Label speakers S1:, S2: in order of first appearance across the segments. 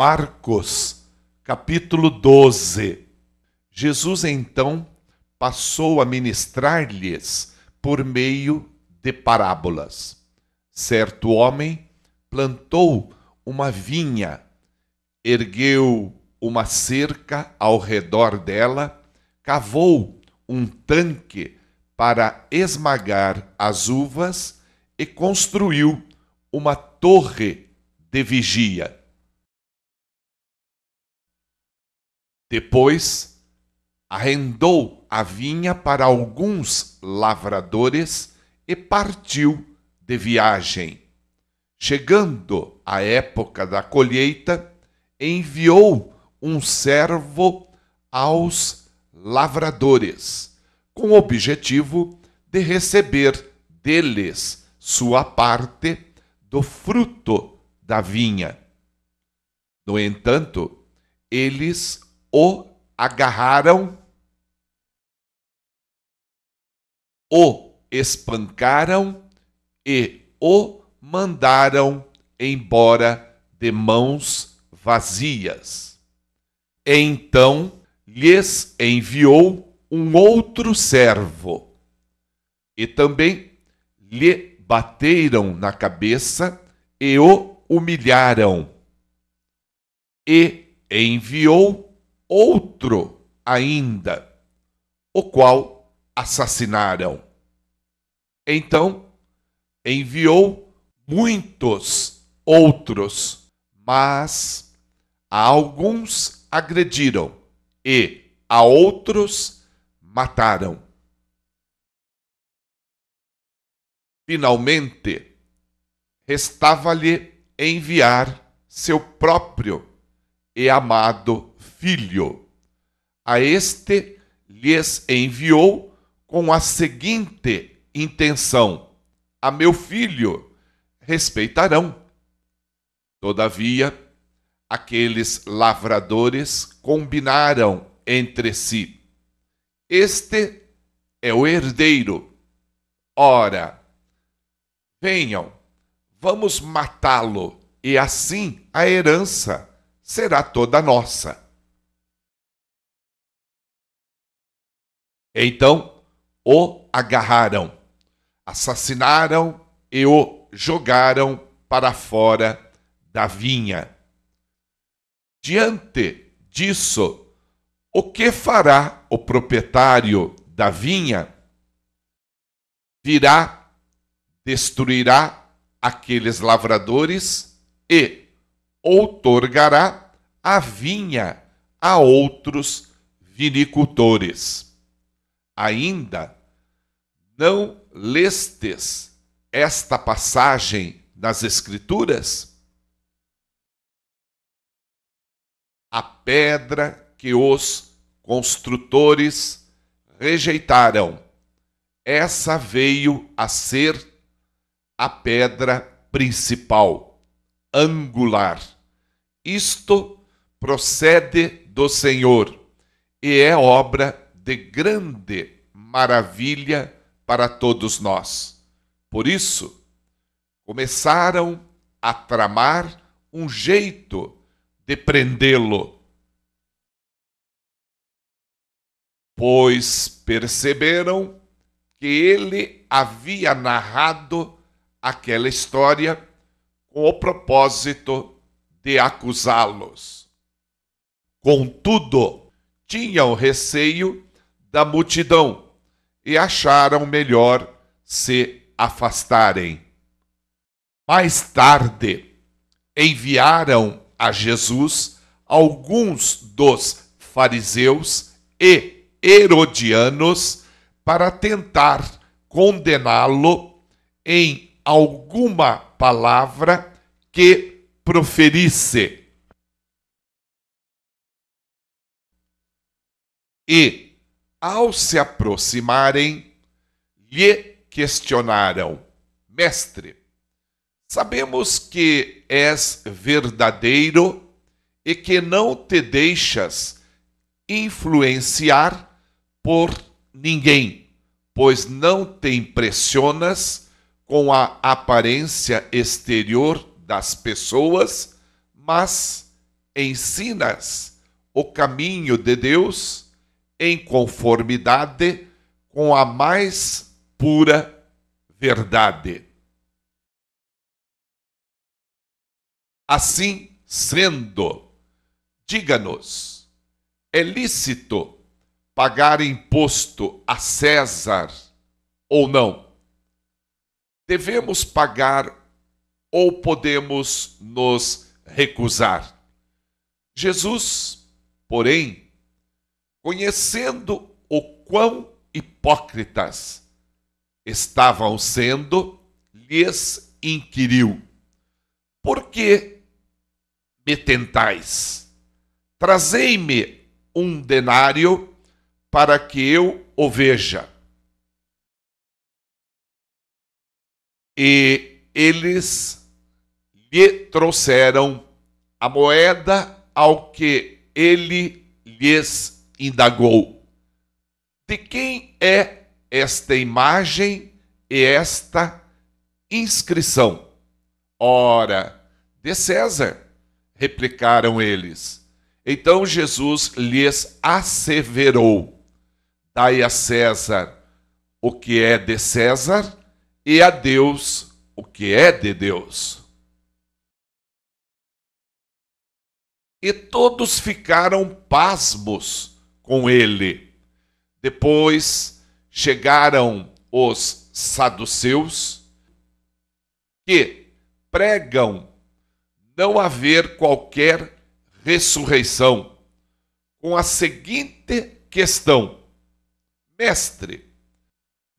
S1: Marcos, capítulo 12. Jesus então passou a ministrar-lhes por meio de parábolas. Certo homem plantou uma vinha, ergueu uma cerca ao redor dela, cavou um tanque para esmagar as uvas e construiu uma torre de vigia. Depois, arrendou a vinha para alguns lavradores e partiu de viagem. Chegando a época da colheita, enviou um servo aos lavradores, com o objetivo de receber deles sua parte do fruto da vinha. No entanto, eles o agarraram, o espancaram e o mandaram embora de mãos vazias. Então lhes enviou um outro servo, e também lhe bateram na cabeça e o humilharam. E enviou outro ainda, o qual assassinaram. Então enviou muitos outros, mas a alguns agrediram e a outros mataram. Finalmente, restava-lhe enviar seu próprio e amado filho. A este lhes enviou com a seguinte intenção: a meu filho respeitarão. Todavia, aqueles lavradores combinaram entre si: este é o herdeiro. Ora, venham, vamos matá-lo, e assim a herança será toda nossa. Então o agarraram, assassinaram e o jogaram para fora da vinha. Diante disso, o que fará o proprietário da vinha? Virá, destruirá aqueles lavradores e outorgará a vinha a outros vinicultores. Ainda não lestes esta passagem nas Escrituras? A pedra que os construtores rejeitaram, essa veio a ser a pedra principal, angular. Isto procede do Senhor e é obra de grande maravilha para todos nós. Por isso, começaram a tramar um jeito de prendê-lo, pois perceberam que ele havia narrado aquela história com o propósito de acusá-los. Contudo, tinham receio da multidão e acharam melhor se afastarem. Mais tarde, enviaram a Jesus alguns dos fariseus e herodianos para tentar condená-lo em alguma palavra que proferisse. E, ao se aproximarem, lhe questionaram: Mestre, sabemos que és verdadeiro e que não te deixas influenciar por ninguém, pois não te impressionas com a aparência exterior das pessoas, mas ensinas o caminho de Deus em conformidade com a mais pura verdade. Assim sendo, diga-nos, é lícito pagar imposto a César ou não? Devemos pagar ou podemos nos recusar? Jesus, porém, conhecendo o quão hipócritas estavam sendo, lhes inquiriu: por que me tentais? Trazei-me um denário para que eu o veja. E eles lhe trouxeram a moeda, ao que ele lhes indagou: de quem é esta imagem e esta inscrição? Ora, de César, replicaram eles. Então Jesus lhes asseverou: dai a César o que é de César, e a Deus o que é de Deus. E todos ficaram pasmos com ele. Depois chegaram os saduceus, que pregam não haver qualquer ressurreição, com a seguinte questão: Mestre,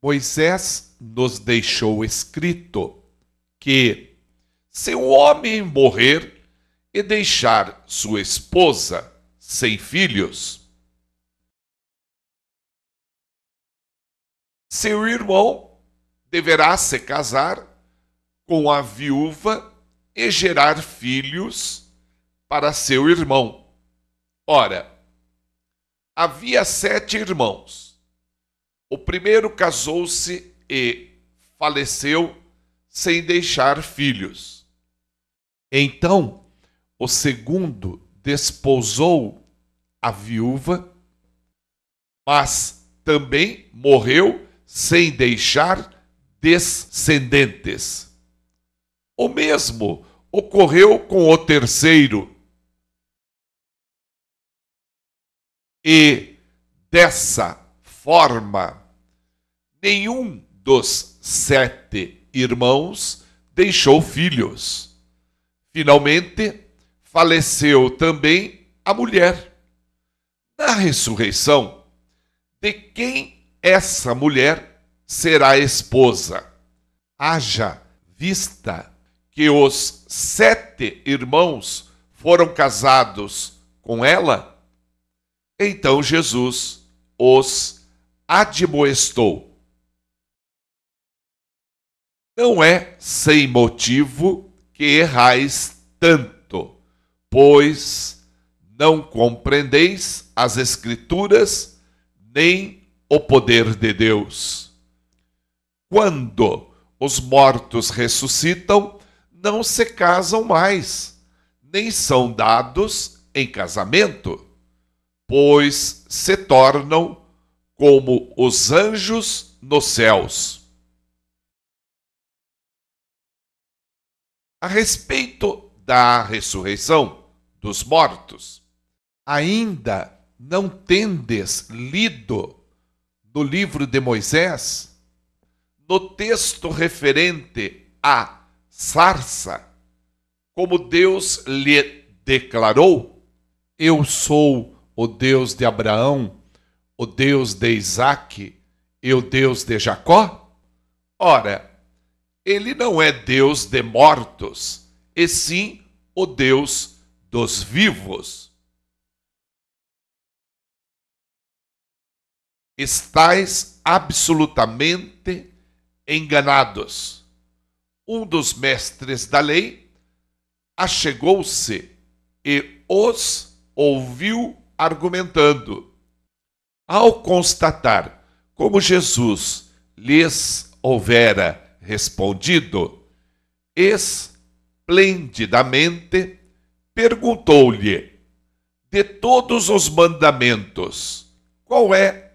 S1: Moisés nos deixou escrito que, se o homem morrer e deixar sua esposa sem filhos, seu irmão deverá se casar com a viúva e gerar filhos para seu irmão. Ora, havia 7 irmãos. O primeiro casou-se e faleceu sem deixar filhos. Então, o segundo desposou a viúva, mas também morreu sem deixar descendentes. O mesmo ocorreu com o terceiro. E, dessa forma, nenhum dos 7 irmãos deixou filhos. Finalmente, faleceu também a mulher. Na ressurreição, de quem essa mulher será esposa? Haja vista que os 7 irmãos foram casados com ela. Então Jesus os admoestou: não é sem motivo que errais tanto, pois não compreendeis as Escrituras, nem o poder de Deus. Quando os mortos ressuscitam, não se casam mais, nem são dados em casamento, pois se tornam como os anjos nos céus. A respeito da ressurreição dos mortos, ainda não tendes lido no livro de Moisés, no texto referente à sarça, como Deus lhe declarou: eu sou o Deus de Abraão, o Deus de Isaque e o Deus de Jacó? Ora, ele não é Deus de mortos, e sim o Deus dos vivos. Estais absolutamente enganados. Um dos mestres da lei achegou-se e os ouviu argumentando. Ao constatar como Jesus lhes houvera respondido esplendidamente, perguntou-lhe: de todos os mandamentos, qual é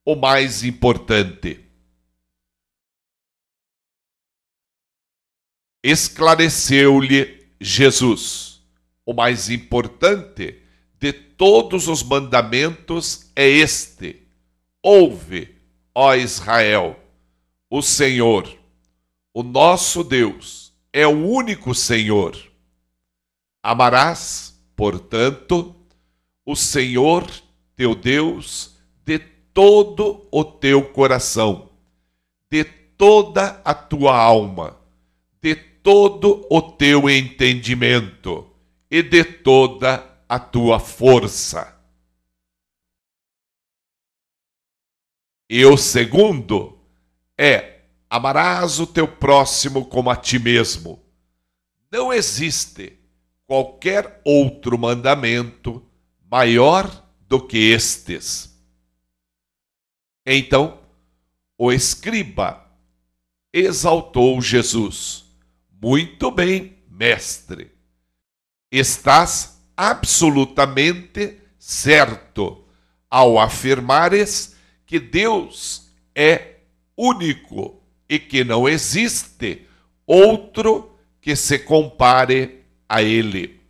S1: o mais importante? Esclareceu-lhe Jesus: o mais importante de todos os mandamentos é este: ouve, ó Israel, o Senhor, o nosso Deus, é o único Senhor. Amarás, portanto, o Senhor teu Deus de todo o teu coração, de toda a tua alma, de todo o teu entendimento e de toda a tua força. E o segundo é: amarás o teu próximo como a ti mesmo. Não existe qualquer outro mandamento maior do que estes. Então, o escriba exaltou Jesus: muito bem, mestre. Estás absolutamente certo ao afirmares que Deus é único e que não existe outro que se compare a Ele.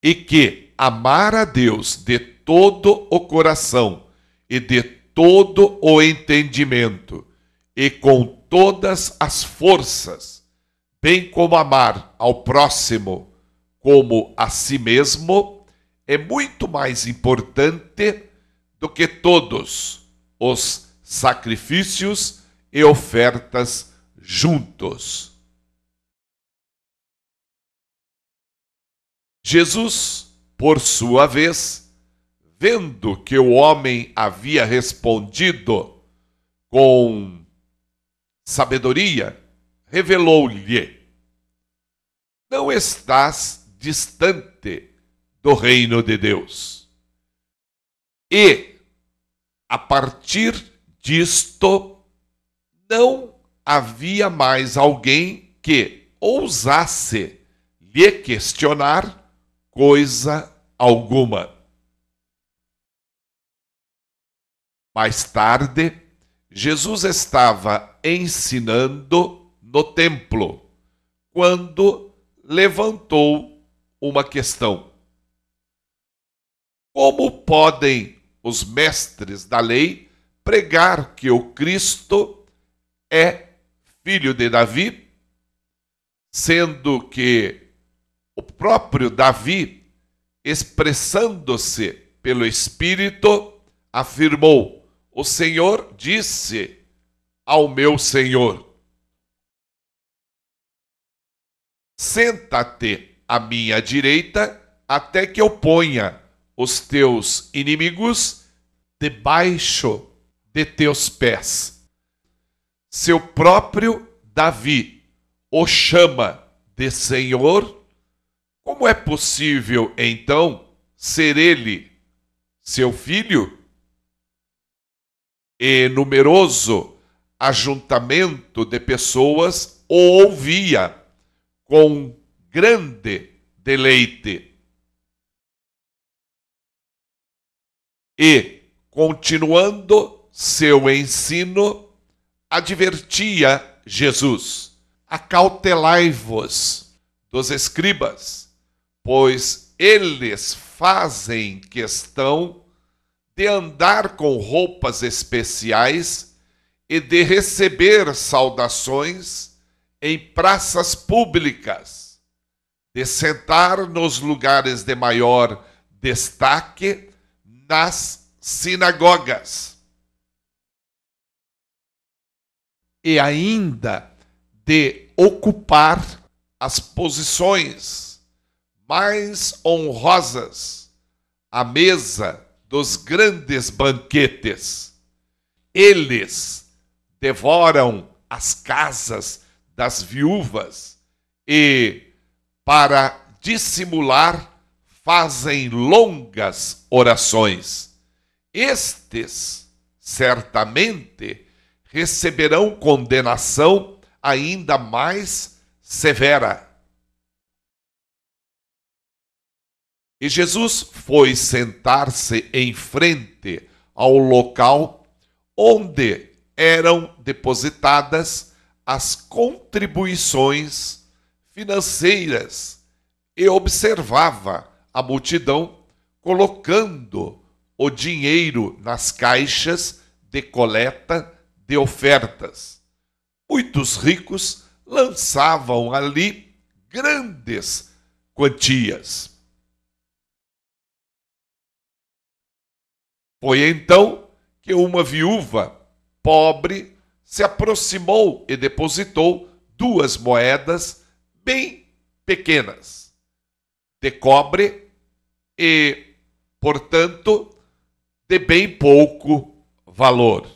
S1: E que amar a Deus de todo o coração e de todo o entendimento e com todas as forças, bem como amar ao próximo como a si mesmo, é muito mais importante do que todos os sacrifícios e ofertas juntos. Jesus, por sua vez, vendo que o homem havia respondido com sabedoria, revelou-lhe: não estás distante do reino de Deus. E, a partir disto, não havia mais alguém que ousasse lhe questionar coisa alguma. Mais tarde, Jesus estava ensinando no templo, quando levantou uma questão: como podem os mestres da lei pregar que o Cristo é filho de Davi, sendo que o próprio Davi, expressando-se pelo Espírito, afirmou: o Senhor disse ao meu Senhor: senta-te à minha direita, até que eu ponha os teus inimigos debaixo de teus pés. Seu próprio Davi o chama de Senhor. Como é possível, então, ser ele seu filho? E numeroso ajuntamento de pessoas o ouvia com grande deleite. E, continuando seu ensino, advertia Jesus: acautelai-vos dos escribas, pois eles fazem questão de andar com roupas especiais e de receber saudações em praças públicas, de sentar nos lugares de maior destaque nas sinagogas e ainda de ocupar as posições mais honrosas à mesa dos grandes banquetes. Eles devoram as casas das viúvas e, para dissimular, fazem longas orações. Estes, certamente, receberão condenação ainda mais severa. E Jesus foi sentar-se em frente ao local onde eram depositadas as contribuições financeiras e observava a multidão colocando o dinheiro nas caixas de coleta de ofertas. Muitos ricos lançavam ali grandes quantias. Foi então que uma viúva pobre se aproximou e depositou 2 moedas bem pequenas, de cobre e, portanto, de bem pouco valor.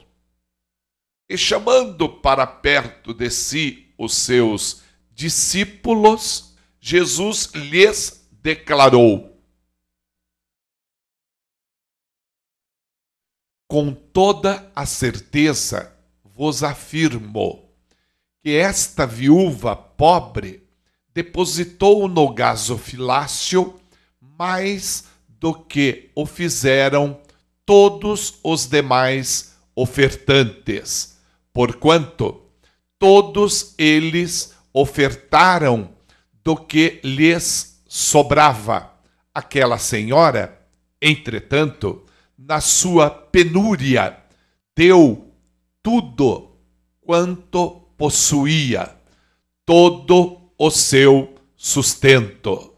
S1: E chamando para perto de si os seus discípulos, Jesus lhes declarou: com toda a certeza vos afirmo que esta viúva pobre depositou no gasofilácio mais do que o fizeram todos os demais ofertantes, porquanto todos eles ofertaram do que lhes sobrava. Aquela senhora, entretanto, na sua penúria, deu tudo quanto possuía, todo o seu sustento.